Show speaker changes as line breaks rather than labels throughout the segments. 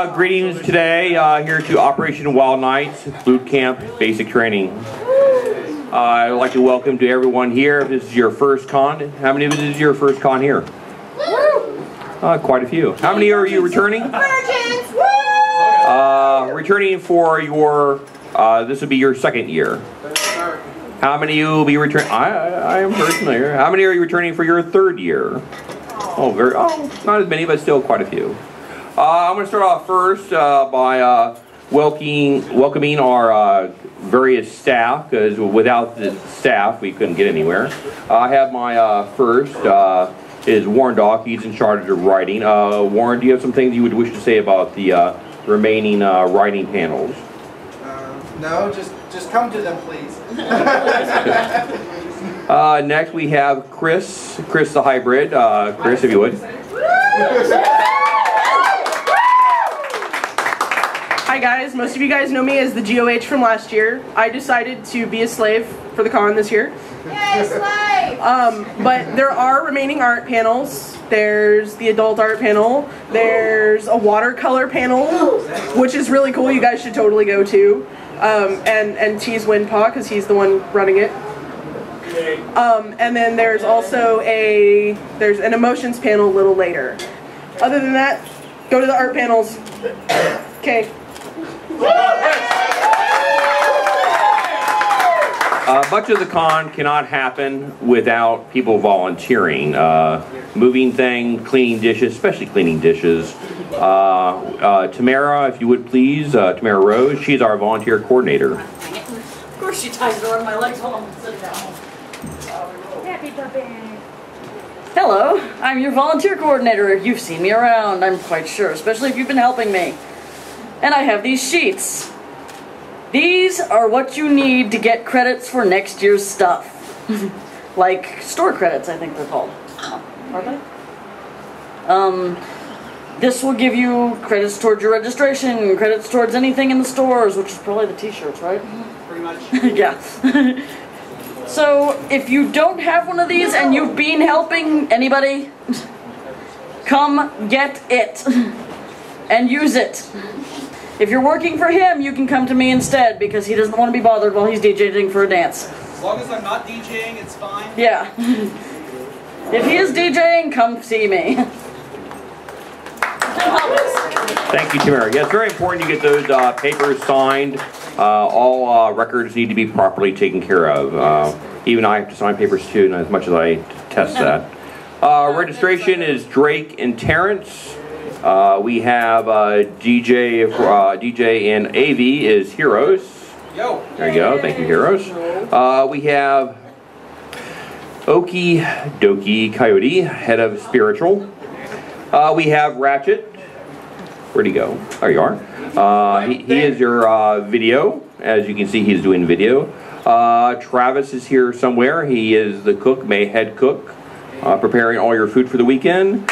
Greetings today, here to Operation Wild Nights Boot Camp Basic Training. I'd like to welcome to everyone here. If this is your first con, how many of this is your first con here? Quite a few. How many are you returning?
Virgins!
Returning for your, this would be your second year. How many will be returning? I am very familiar. How many are you returning for your third year? Not as many, but still quite a few. I'm going to start off first by welcoming our various staff, because without the staff we couldn't get anywhere. I have my first is Warren Dock. He's in charge of writing. Warren, do you have some things you would wish to say about the remaining writing panels?
No, just come to them, please.
Next we have Chris the hybrid. Chris, if you would.
Hi guys, most of you guys know me as the GOH from last year. I decided to be a slave for the con this year.
Yay, slave!
But there are remaining art panels. There's the adult art panel. There's a watercolor panel, which is really cool. You guys should totally go to. And tease Windpaw, because he's the one running it. And then there's also there's an emotions panel a little later. Other than that, go to the art panels. Okay.
Much of the con cannot happen without people volunteering. Moving things, cleaning dishes, especially cleaning dishes. Tamara, if you would please, Tamara Rose, she's our volunteer coordinator.
Of course she ties it around my legs while I'm sitting down.
Happy puppy.
Hello, I'm your volunteer coordinator. You've seen me around, I'm quite sure, especially if you've been helping me. And I have these sheets. These are what you need to get credits for next year's stuff. Like store credits, I think they're called. Are they? This will give you credits towards your registration, credits towards anything in the stores, which is probably the t-shirts, right?
Pretty much.
Yeah. So, if you don't have one of these and you've been helping anybody, come get it and use it. If you're working for him, you can come to me instead, because he doesn't want to be bothered while he's DJing for a dance.
As long as I'm not DJing, it's fine.
Yeah. If he is DJing, come see me.
Thank you, Tamara. Yeah, it's very important you get those papers signed. All records need to be properly taken care of. Even I have to sign papers too, as much as I test that. Registration is Drake and Terrence. We have DJ and AV is Heroes.
Yo.
There you go. Thank you, Heroes. We have Okie Dokie Coyote, head of spiritual. We have Ratchet. Where'd he go? There you are. He is your video. As you can see, he's doing video. Travis is here somewhere. He is the cook, head cook, preparing all your food for the weekend.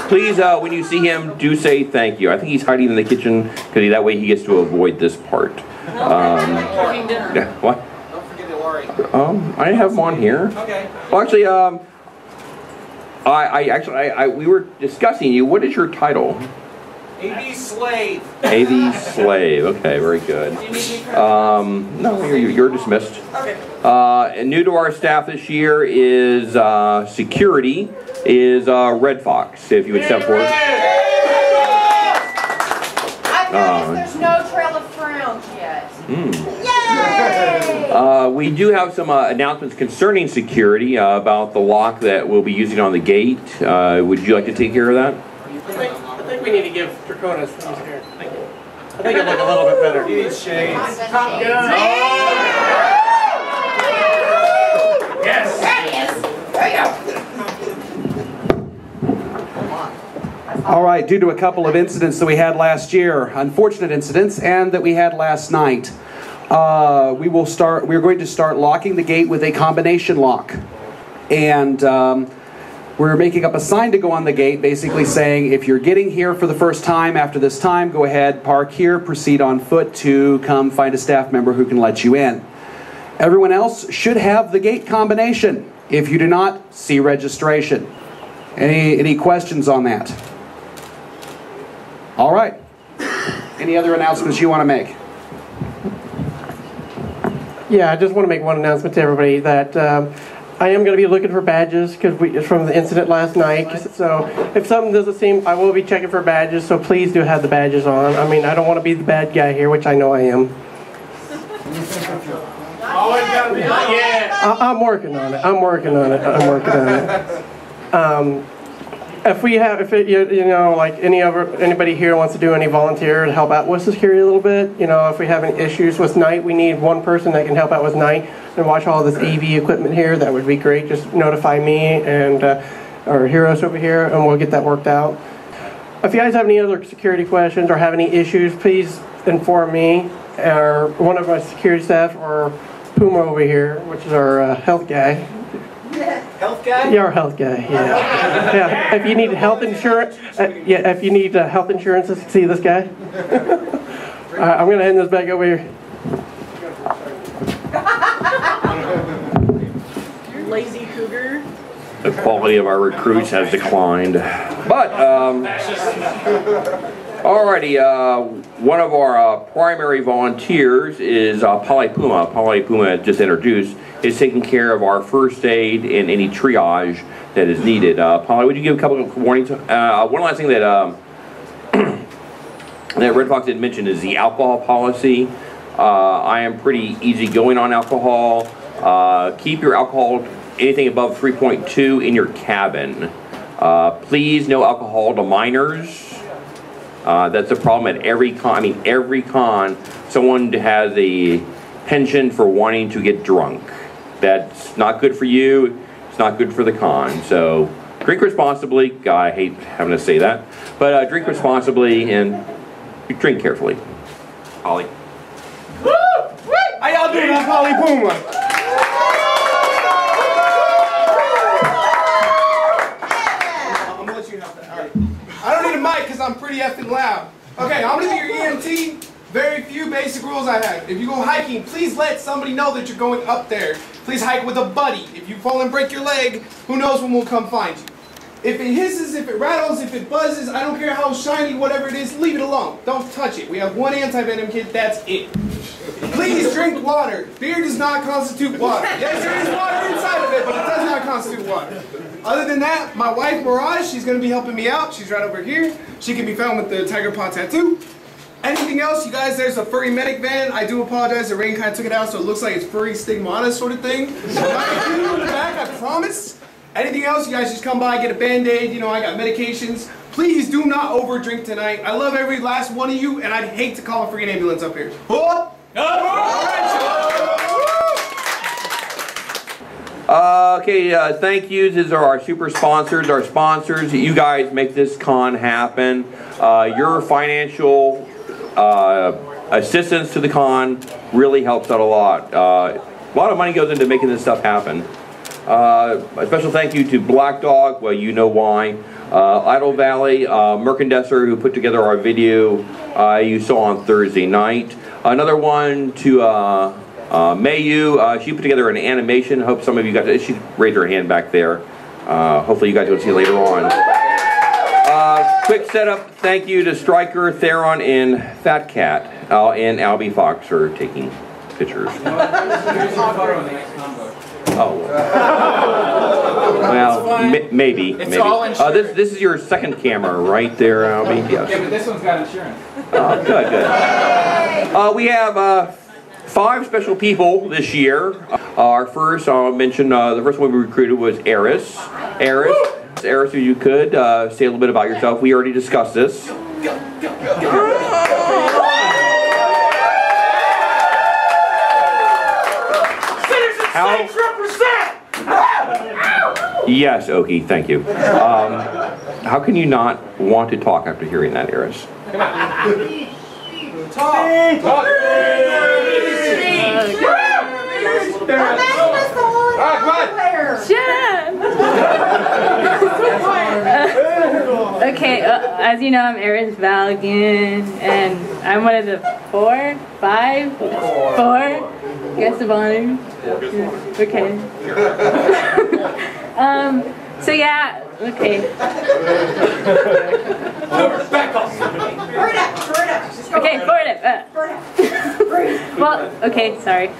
Please, when you see him, do say thank you. I think he's hiding in the kitchen, because that way he gets to avoid this part. What?
Don't forget the Lori.
I have him on here.
Okay.
Well, actually, we were discussing you. What is your title?
AV Slave.
AV Slave. Okay, very good. No, you're dismissed.
Okay.
And new to our staff this year is security. Is Red Fox. If you would step forward.
I've noticed there's no trail of frowns yet. Yay!
We do have some announcements concerning security about the lock that we'll be using on the gate. Would you like to take care of that?
I think we need to give Draconis these here. Thank you. I think it'll look a little bit better.
He needs shades.
Top gun.
Yes!
There he is. There you go.
All right, due to a couple of incidents that we had last year, unfortunate incidents, and that we had last night, we're going to start locking the gate with a combination lock. And we're making up a sign to go on the gate, basically saying, if you're getting here for the first time after this time, go ahead, park here, proceed on foot to come find a staff member who can let you in. Everyone else should have the gate combination. If you do not, see registration. Any questions on that? All right. Any other announcements you want to make?
Yeah, I just want to make one announcement to everybody that I am going to be looking for badges because from the incident last night. So if something doesn't seem, I will be checking for badges. So please do have the badges on. I mean, I don't want to be the bad guy here, which I know I am.
Always gotta be like, yeah.
I'm working on it. I'm working on it. If we have, you know, like anybody here wants to do any volunteer to help out with security a little bit, you know, if we have any issues with night, we need one person that can help out with night and watch all this AV equipment here. That would be great. Just notify me and our heroes over here, and we'll get that worked out. If you guys have any other security questions or have any issues, please inform me or one of my security staff or Puma over here, which is our health guy.
Health guy?
Yeah, our health guy. Yeah. Yeah. If you need health insurance, if you need health insurance, see this guy. All right, I'm gonna hand this back over here.
Lazy cougar.
The quality of our recruits has declined. But, alrighty, one of our primary volunteers is Polly Puma. Polly Puma, just introduced, is taking care of our first aid and any triage that is needed. Polly, would you give a couple of warnings? One last thing that that Red Fox didn't mention is the alcohol policy. I am pretty easygoing on alcohol. Keep your alcohol anything above 3.2 in your cabin. Please, no alcohol to minors. That's a problem at every con. I mean, every con, someone has a penchant for wanting to get drunk. That's not good for you. It's not good for the con. So drink responsibly. God, I hate having to say that. But drink responsibly and drink carefully. Ollie.
Woo! How y'all doing? I'm Polly Puma. I'm gonna let you have that. All right. I don't need a mic because I'm pretty effing loud. Okay, I'm gonna be your EMT. Very few basic rules I have. If you go hiking, please let somebody know that you're going up there. Please hike with a buddy. If you fall and break your leg, who knows when we'll come find you. If it hisses, if it rattles, if it buzzes, I don't care how shiny, whatever it is, leave it alone. Don't touch it. We have one anti-venom kit, that's it. Please drink water. Beer does not constitute water. Yes, there is water inside of it, but it does not constitute water. Other than that, my wife, Mirage, she's going to be helping me out. She's right over here. She can be found with the tiger paw tattoo. Anything else, you guys, there's a furry medic van. I do apologize, the rain kind of took it out, so it looks like it's furry stigmata sort of thing. Nothing in the back, I promise. Anything else, you guys just come by, get a Band-Aid, you know, I got medications. Please do not overdrink tonight. I love every last one of you, and I'd hate to call a freaking ambulance up here. Oh!
Okay, thank yous. These are our super sponsors, our sponsors. You guys make this con happen. Your financial assistance to the con really helps out a lot. A lot of money goes into making this stuff happen. A special thank you to Black Dog, well, you know why. Idle Valley, Mercandesser, who put together our video you saw on Thursday night. Another one to Mayu, she put together an animation. Hope some of you got to, she raised her hand back there. Hopefully you guys will see it later on. Quick setup, thank you to Stryker, Theron, and Fat Cat, and Albie Fox for taking pictures. Oh. Well, maybe. This is your second camera, right there, Albie? Yes.
Yeah, but this one's got insurance.
Good. We have 5 special people this year. Our first, I'll mention, the first one we recruited was Eris. Eris, if you could say a little bit about yourself. We already discussed this. Yes, Okie, thank you. How can you not want to talk after hearing that, Eris?
Okay, as you know, I'm Eris Valgan, and I'm one of the 4 Guest of honor. Okay. So yeah, okay. Okay, well, okay, sorry.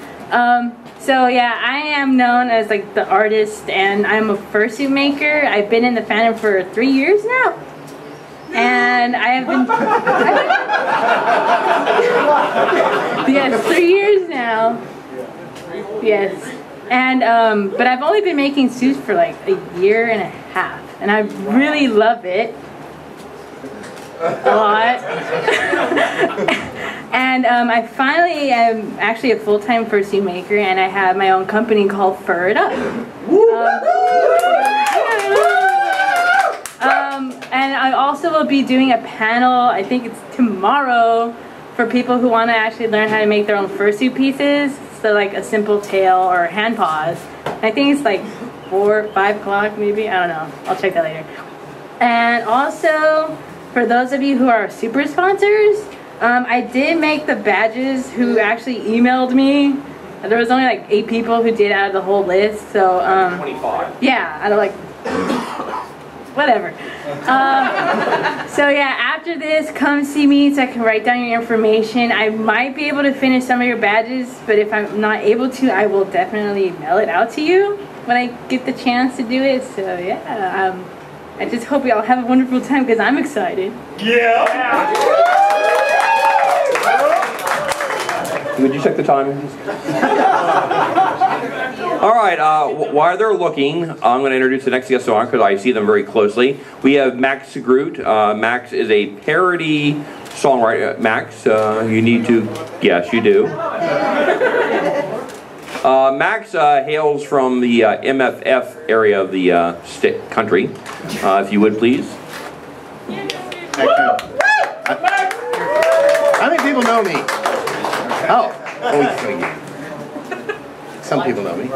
So yeah, I am known as like the artist, and I'm a fursuit maker. I've been in the fandom for 3 years now, and I have been yes, 3 years now. Yes, and but I've only been making suits for like a year and a half, and I really love it a lot. And I finally am actually a full-time fursuit maker, and I have my own company called Fur It Up. And I also will be doing a panel, I think it's tomorrow, for people who want to actually learn how to make their own fursuit pieces. So like a simple tail or hand paws. I think it's like 4 or 5 o'clock maybe, I don't know. I'll check that later. And also, for those of you who are super sponsors, I did make the badges who actually emailed me. There was only like 8 people who did out of the whole list, so
25.
yeah, out of like whatever. So yeah, after this, come see me so I can write down your information. I might be able to finish some of your badges, but if I'm not able to, I will definitely mail it out to you when I get the chance to do it. So yeah, I just hope y'all have a wonderful time because I'm excited.
Yeah. Would you check the time? All right, while they're looking, I'm going to introduce the next guest on because I see them very closely. We have Max Groot. Max is a parody songwriter. Max, you need to, yes, you do. Max hails from the MFF area of the country. If you would, please.
How many people know me? Oh, some people know me.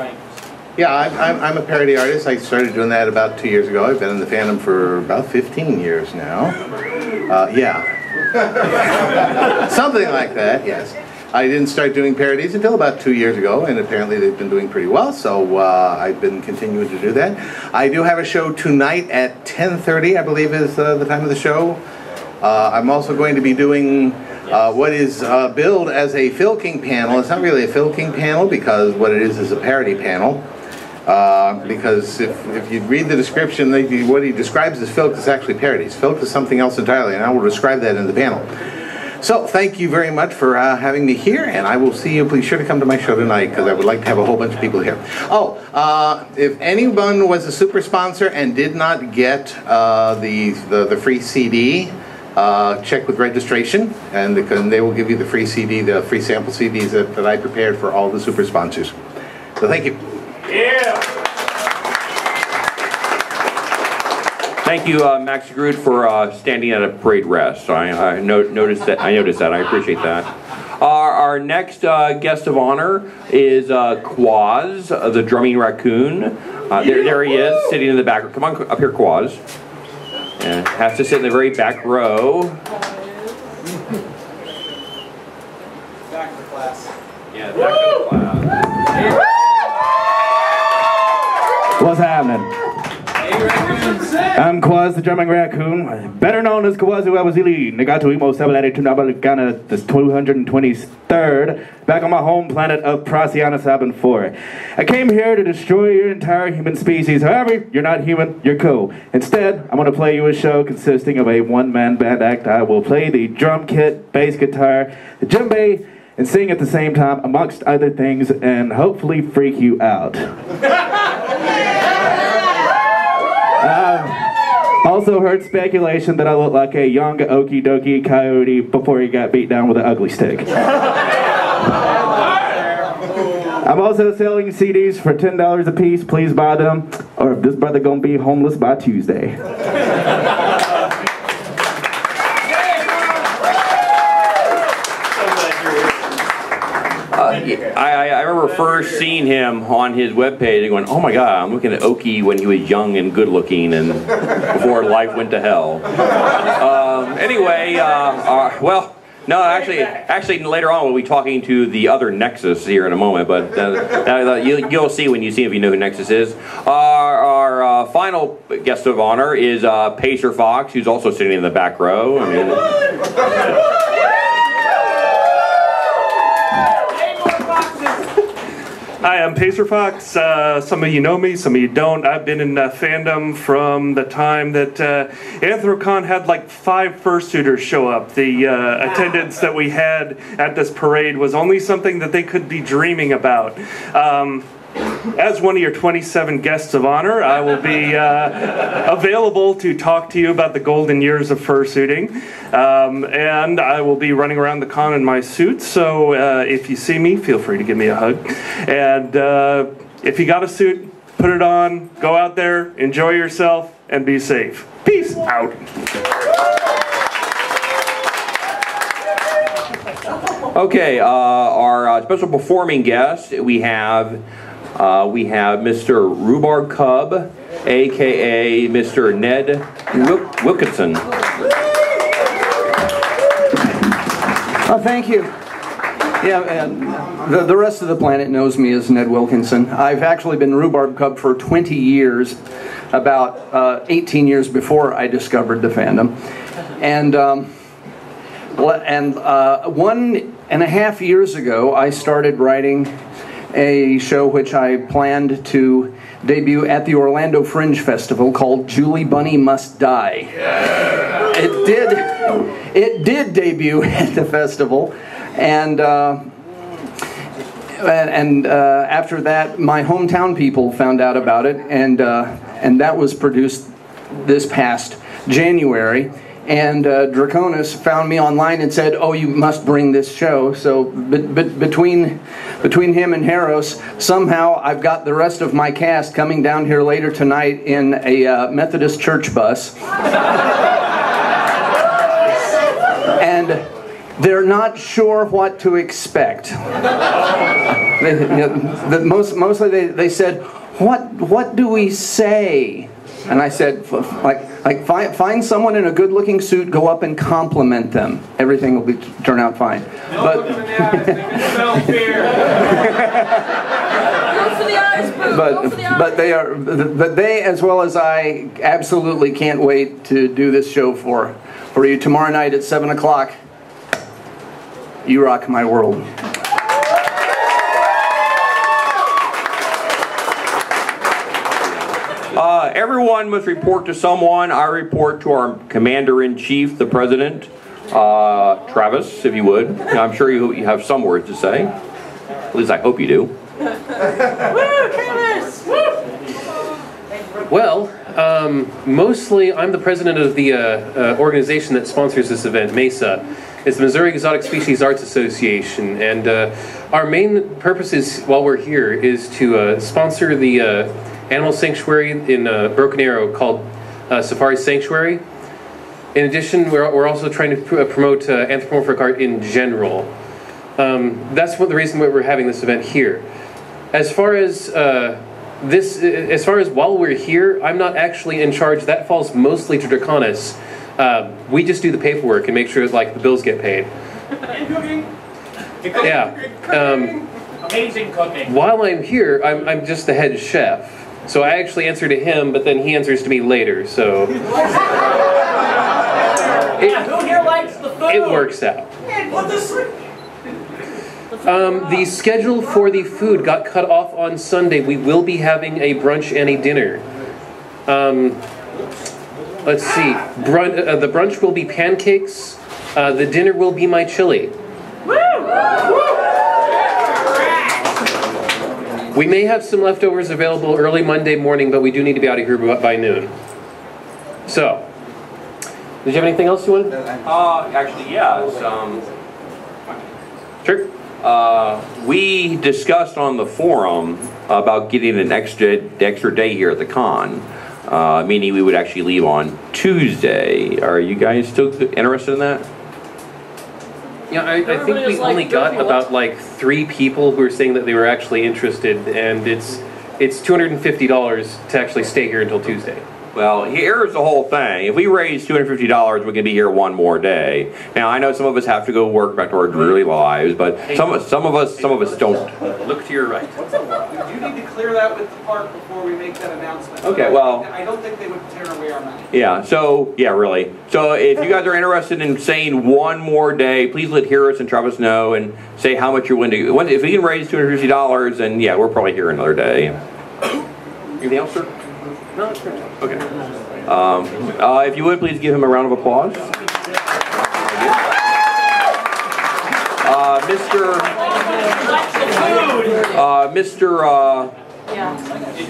Yeah, I'm a parody artist. I started doing that about 2 years ago. I've been in the fandom for about 15 years now. Yeah. Something like that, yes. I didn't start doing parodies until about 2 years ago, and apparently they've been doing pretty well, so I've been continuing to do that. I do have a show tonight at 10:30, I believe is the time of the show. I'm also going to be doing what is billed as a Phil King panel. It's not really a Phil King panel because what it is a parody panel. Because if you read the description, what he describes as filk is actually parodies. Filk is something else entirely, and I will describe that in the panel. So thank you very much for having me here, and I will see you. Please sure to come to my show tonight because I would like to have a whole bunch of people here. Oh, if anyone was a super sponsor and did not get the free CD, check with registration, and they will give you the free CD, the free sample CDs that I prepared for all the super sponsors. So thank you.
Yeah. Thank you, Max Groot, for standing at a parade rest. I noticed that. I appreciate that. Our next guest of honor is Quaz, the drumming raccoon. There he is, sitting in the back. Come on up here, Quaz. And has to sit in the very back row.
Back to class.
Yeah, back to the class.
What's happening? I'm Quaz the Drumming Raccoon, better known as Kwazu Awazili, Negato Imo Sabalati Tunabaligana, the 223rd, back on my home planet of Prasiana Sabin 4. I came here to destroy your entire human species. However, you're not human, you're cool. Instead, I'm going to play you a show consisting of a one-man band act. I will play the drum kit, bass guitar, the djembe, and sing at the same time, amongst other things, and hopefully freak you out. Also heard speculation that I look like a young okie dokie coyote before he got beat down with an ugly stick. I'm also selling CDs for $10 a piece. Please buy them, or if this brother gonna be homeless by Tuesday.
I remember first seeing him on his webpage and going, oh my God, I'm looking at Okie when he was young and good looking and before life went to hell. Anyway, well, No, actually, later on we'll be talking to the other Nexus here in a moment, but you'll see when you see if you know who Nexus is. Our final guest of honor is Pacer Fox, who's also sitting in the back row. I mean,
Hi, I'm Pacer Fox. Some of you know me, some of you don't. I've been in fandom from the time that Anthrocon had like 5 fursuiters show up. The attendance that we had at this parade was only something that they could be dreaming about. As one of your 27 guests of honor, I will be available to talk to you about the golden years of fursuiting. And I will be running around the con in my suit, so if you see me, feel free to give me a hug. And if you got a suit, put it on, go out there, enjoy yourself, and be safe. Peace out.
Okay, our special performing guest, we have Mr. Rhubarb Cub, aka Mr. Ned Wilkinson.
Oh, thank you. Yeah, and the rest of the planet knows me as Ned Wilkinson. I've actually been Rhubarb Cub for 20 years, about 18 years before I discovered the fandom. And 1.5 years ago, I started writing a show which I planned to debut at the Orlando Fringe Festival called Julie Bunny Must Die. Yeah. It did debut at the festival, and after that, my hometown people found out about it, and that was produced this past January. And Draconis found me online and said, "Oh, you must bring this show." So between him and Harros, somehow I've got the rest of my cast coming down here later tonight in a Methodist church bus. And they're not sure what to expect. Mostly they said, "What do we say?" And I said, find someone in a good-looking suit, go up and compliment them. Everything will turn out fine. But they, as well as I, absolutely can't wait to do this show for you tomorrow night at 7 o'clock. You rock my world.
Everyone must report to someone. I report to our Commander-in-Chief, the President, Travis, if you would. I'm sure you have some words to say. At least I hope you do.
Well, mostly I'm the president of the organization that sponsors this event, MESA. It's the Missouri Exotic Species Arts Association, and our main purpose is, while we're here, is to sponsor the animal sanctuary in Broken Arrow called Safari Sanctuary. In addition, we're also trying to promote anthropomorphic art in general. That's the reason why we're having this event here. As far as while we're here, I'm not actually in charge. That falls mostly to Draconis. We just do the paperwork and make sure the bills get paid. And cooking. Yeah.
Amazing cooking.
While I'm here, I'm just the head chef. So I actually answer to him, but then he answers to me later, so...
Who here likes the food?
It works out.
What the
The schedule for the food got cut off on Sunday. We will be having a brunch and a dinner. Let's see. The brunch will be pancakes. The dinner will be my chili. We may have some leftovers available early Monday morning, but we do need to be out of here by noon. So, did you have anything else you wanted?
Actually, yeah.
Sure.
We discussed on the forum about getting an extra day here at the con, meaning we would actually leave on Tuesday. Are you guys still interested in that?
Yeah, I think we only got about 3 people who were saying that they were actually interested, and it's $250 to actually stay here until Tuesday.
Well, here's the whole thing. If we raise $250, we can be here one more day. Now, I know some of us have to go work back to our dreary lives, but some of us don't.
Look to your right. You need to clear that with the park before we make that announcement.
Okay, well.
I don't think they would tear away our money.
Yeah, so, yeah, really. So if you guys are interested in saying one more day, please let Harris and Travis know and say how much you're willing to. If we can raise $250, then yeah, we're probably here another day. Anything else, sir? No, that's great. Okay. If you would, please give him a round of applause.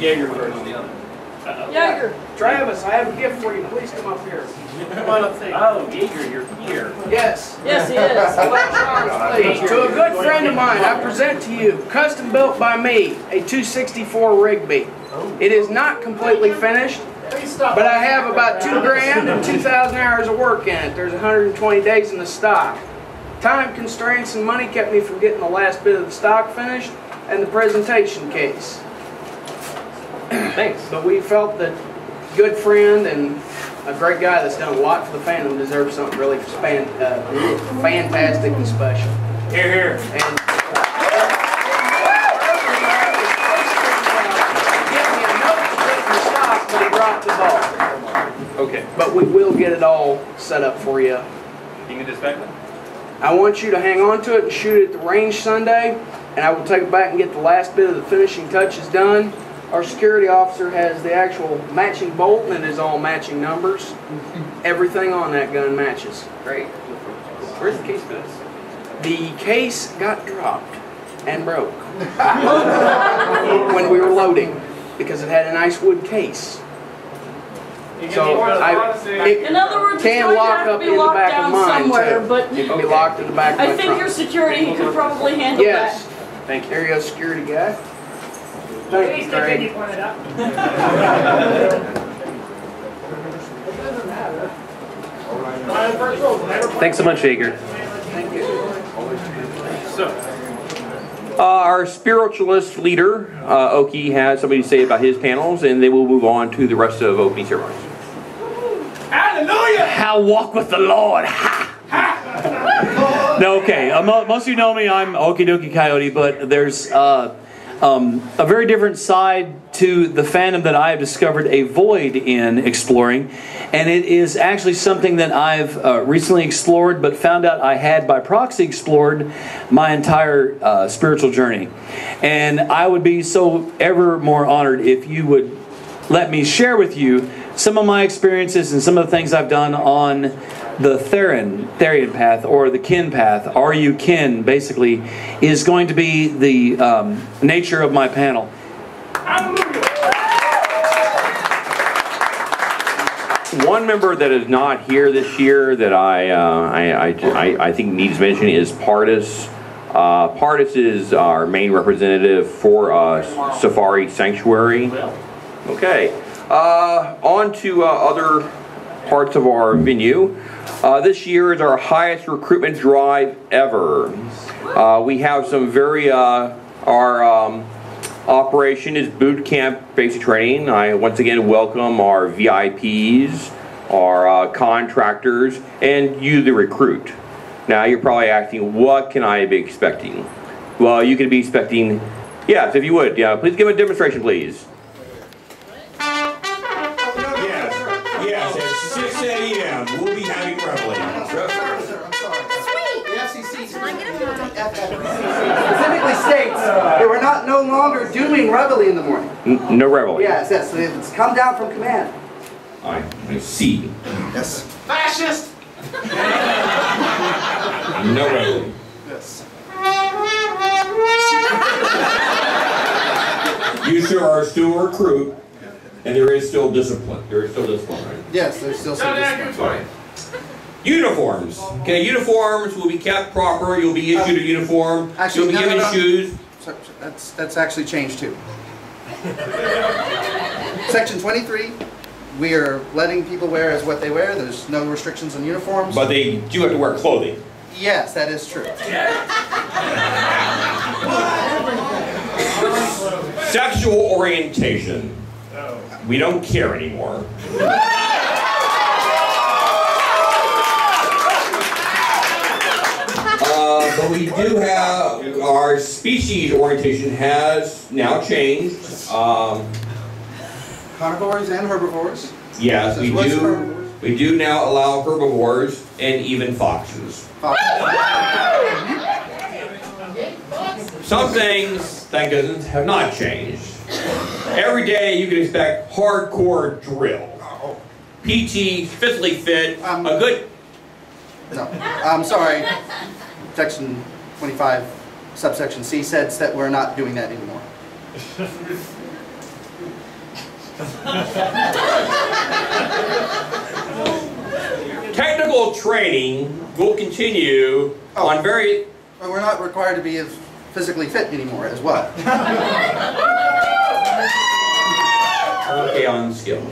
Jaeger first.
Jaeger.
Travis, I have a gift for you. Please come up here. Come on up there.
Oh, Jaeger, you're here.
Yes.
Yes, he is.
To a good friend of mine, I present to you, custom built by me, a 264 Rigby. It is not completely finished, but I have about $2 grand and 2,000 hours of work in it. There's 120 days in the stock. Time constraints and money kept me from getting the last bit of the stock finished and the presentation case.
Thanks.
But we felt that good friend and a great guy that's done a lot for the fandom deserves something really fantastic and special.
Here, here.
And
okay.
But we will get it all set up for you.
You can dispatch it?
I want you to hang on to it and shoot it at the range Sunday, and I will take it back and get the last bit of the finishing touches done. Our security officer has the actual matching bolt, and it is all matching numbers. Everything on that gun matches.
Great. Where's the case for this?
The case got dropped and broke when we were loading because it had a nice wood case. So
in other words, it's
can
going to
lock
have to
up
be
in the
locked
back
down
of mine
somewhere,
too.
but
It can be locked in the back of my
I think
trunk.
your security could probably handle
Yes.
that.
Thank you.
There you go, security guy. Thank you, Craig.
Thanks so much, Jaeger.
Our spiritualist leader, Oki, has something to say about his panels, and then we'll move on to the rest of opening ceremonies.
Hallelujah!
How walk with the Lord. No, okay. Most of you know me. I'm Okie Dokie Coyote, but there's a very different side to the fandom that I have discovered a void in exploring, and it is actually something that I've recently explored, but found out I had by proxy explored my entire spiritual journey. And I would be so ever more honored if you would let me share with you some of my experiences and some of the things I've done on the Therian path, or the kin path. Are you kin, basically, is going to be the nature of my panel.
One member that is not here this year that I think needs mention is Pardis. Pardis is our main representative for Safari Sanctuary. Okay, on to other parts of our venue. This year is our highest recruitment drive ever. We have some very, our operation is boot camp basic training. I once again welcome our VIPs, our contractors, and you the recruit. Now you're probably asking, what can I be expecting? Well, you can be expecting, yes, if you would, yeah, please give a demonstration, please.
Yes, at 6 a.m. we'll be having reveille.
The FCC specifically states that we're no longer doing reveille in the morning.
No reveille.
Yes, it's come down from command.
I see.
Yes.
Fascist!
No reveille.
Yes.
You sure are still a recruit, and there is still discipline. There is still discipline, right?
Yes, there's still some discipline.
Uniforms. Okay, uniforms will be kept proper. You'll be issued a uniform.
Actually,
You'll be given shoes.
That's actually changed too. Section 23, we are letting people wear as what they wear. There's no restrictions on uniforms.
But they do have to wear clothing.
Yes, that is true.
Sexual orientation. We don't care anymore. But we do have, our species orientation has now changed.
Carnivores and herbivores.
Yes, we do now allow herbivores and even foxes. Some things, thank goodness, have not changed. Every day you can expect hardcore drill. PT, physically fit, a good...
No, I'm sorry. Section 25, subsection C says that we're not doing that anymore.
Technical training will continue on very...
We're not required to be physically fit anymore as well.
Okay, on skills.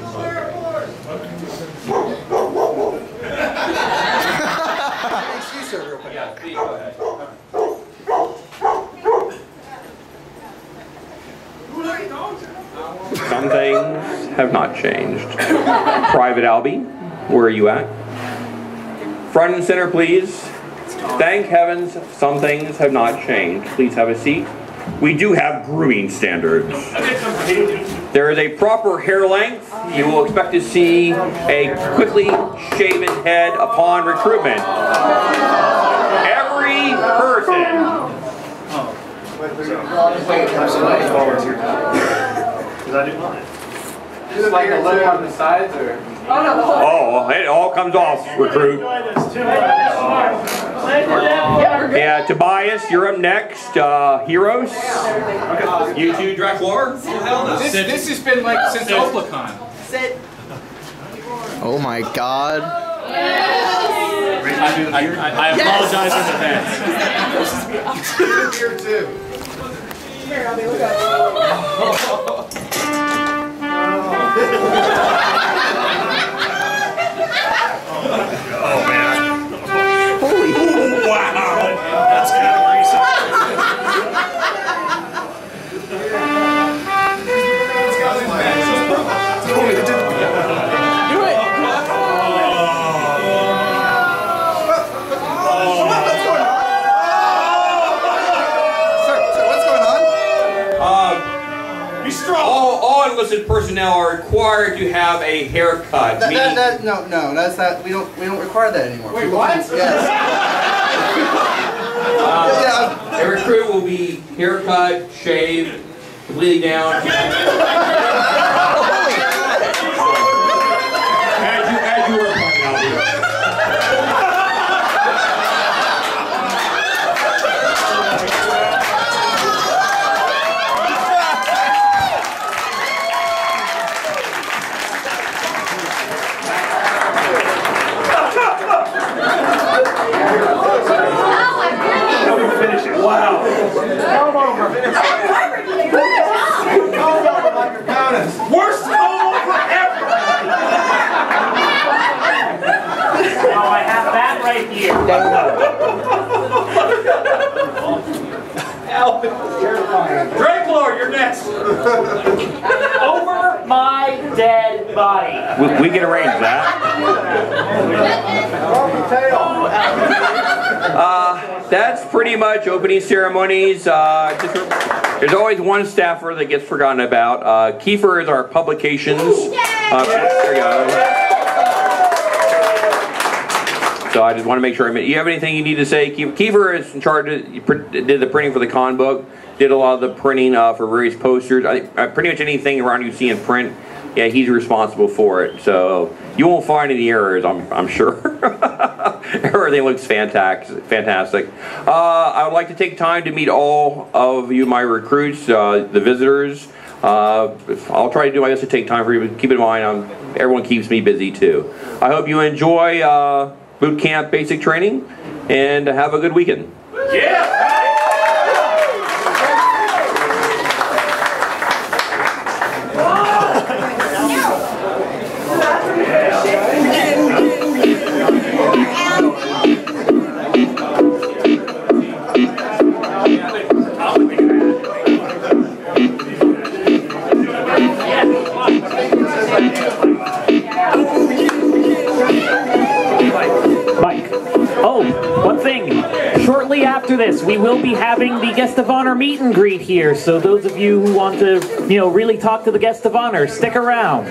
Excuse sir, real quick.
Yeah, please go ahead. Some things have not changed. Private Albie, where are you at? Front and center, please. Thank heavens, some things have not changed. Please have a seat. We do have grooming standards. There is a proper hair length. You will expect to see a quickly shaven head upon recruitment. Every person.
Just like a look on the sides, or?
Oh, it all comes off, recruit. Yeah, Tobias, you're up next. Heroes. You too, Draclar?
This has been like since Oplicon.
Sit.
Oh my god.
I apologize in advance.
Here too.
Here, I'll be looking at
Oh man.
Holy.
Wow. That's kind of recent.
All enlisted personnel are required to have a haircut.
No, that's not. We don't require that anymore.
Wait, what?
Yes.
A recruit will be haircut, shaved, completely down. As you were pointing out here.
Wow.
Worst over ever!
Now I have that right here.
Draclar, you're next.
Over my dead body.
We can arrange that. That's pretty much opening ceremonies. There's always one staffer that gets forgotten about. Kiefer is our publications. There you go. So I just want to make sure. You have anything you need to say? Kiefer is in charge. Did the printing for the con book. Did a lot of the printing for various posters. Pretty much anything around you see in print. Yeah, he's responsible for it. So you won't find any errors, I'm sure. Everything looks fantastic. I would like to take time to meet all of you, my recruits, the visitors. I'll try to do my best to take time for you, but keep in mind, everyone keeps me busy too. I hope you enjoy boot camp basic training, and have a good weekend.
Yeah. shortly after this, we will be having the guest of honor meet and greet here. So those of you who want to, really talk to the guest of honor, stick around.